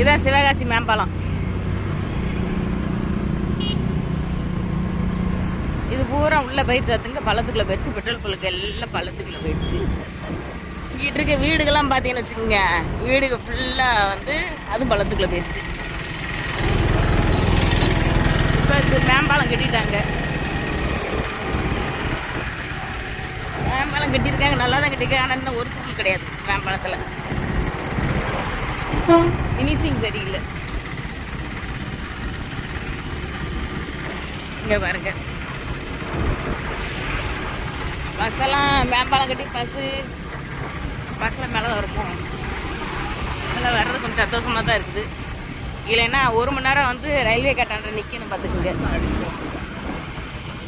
இதுதான் சிவகாசி மேம்பாலம். இது பூரா உள்ளே போயிடுச்சு. அதுங்க பள்ளத்துக்குள்ளே போயிடுச்சு. பெட்ரோல் பொருளுக்கு எல்லாம் பள்ளத்துக்குள்ளே போயிடுச்சு. இங்கிட்டு இருக்க வீடுகள்லாம் பார்த்தீங்கன்னு வச்சுக்கோங்க, வீடுக ஃபுல்லாக வந்து அதுவும் பள்ளத்துக்குள்ளே போயிடுச்சு. இப்போ இது மேம்பாலம் கட்டிட்டாங்க. மேம்பாலம் கட்டியிருக்காங்க, நல்லா தான் கட்டியிருக்காங்க. ஆனால் இன்னும் ஒரு தூள் கிடையாது மேம்பாலத்தில். ஃபினிஷிங் சரியில்லை. இங்கே பாருங்க, பஸ்ஸெல்லாம் மேம்பாலம் கட்டி பஸ்ஸில் மேலே இருக்கும். அதில் வர்றது கொஞ்சம் சந்தோஷமாக தான் இருக்குது. இல்லைன்னா 1 மணி நேரம் வந்து ரயில்வே கட்டாண்ட நிற்கணும் பார்த்துக்குங்க.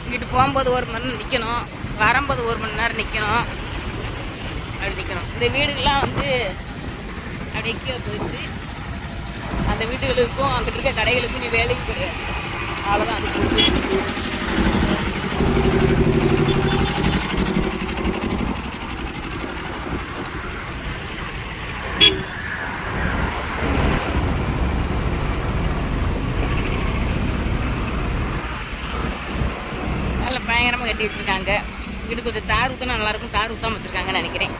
இங்கிட்டு போகும்போது 1 மணி நேரம் நிற்கணும், வரும்போது 1 மணி நேரம் நிற்கணும். அப்படி நிற்கணும். இந்த வீடுகள்லாம் வந்து அப்படியே கீழே போயிடுச்சு. அந்த வீடுகளுக்கும் அங்கிட்டு இருக்க கடைகளுக்கும் நீ வேலைக்கு கிடையாது. அவ்வளோதான். அது போயிடுச்சு. நல்லா பயங்கரமாக கட்டி வச்சுருக்காங்க. இங்கிட்டு கொஞ்சம் தார் ஊற்றினா நல்லாயிருக்கும். தார் ஊற்றாமல் வச்சுருக்காங்கன்னு நினைக்கிறேன்.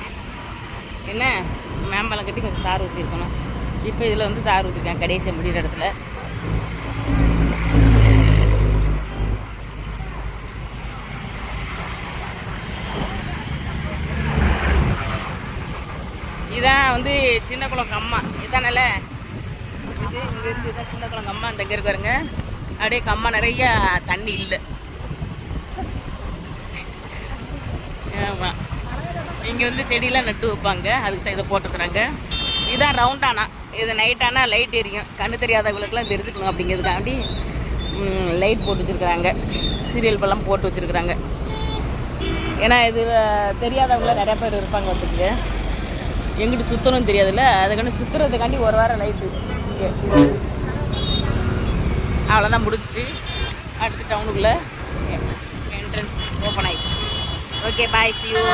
என்ன, மேம்பாலம் கட்டி கொஞ்சம் தார் ஊற்றிருக்கணும். இப்போ இதில் வந்து தார் ஊற்றிருக்காங்க கடைசி முடிகிற இடத்துல. இதான் வந்து சின்ன குளம் கம்மா. இதானல இது இங்கேருந்து இதான் சின்ன குளம் கம்மா. அந்த இங்கே இருக்காருங்க, அப்படியே கம்மா நிறைய தண்ணி இல்லை. ஆமாம், இங்கே வந்து செடியெலாம் நட்டு வைப்பாங்க. அதுக்கு தான் இதை போட்டுக்கிறாங்க. இதுதான் ரவுண்டானா. இது நைட்டானா லைட் எரியும். கண்ணு தெரியாதவங்களுக்குலாம் தெரிஞ்சுக்கணும் அப்படிங்கிறதுக்காண்டி லைட் போட்டு வச்சுருக்குறாங்க. சீரியல் பழம் போட்டு வச்சுருக்குறாங்க. ஏன்னா இது தெரியாதவங்களாம் நிறையா பேர் இருப்பாங்க. வந்துட்டு எங்கிட்டு சுற்றணும் தெரியாதுல்ல, அதுக்காண்டி சுற்றுறதுக்காண்டி ஒரு வாரம் லைட்டு இங்கே. அவ்வளோதான் முடிஞ்சிச்சு. அடுத்து டவுனுக்குள்ளே என்ட்ரன்ஸ் ஓப்பன் ஆயிடுச்சு. Okay, bye, see you.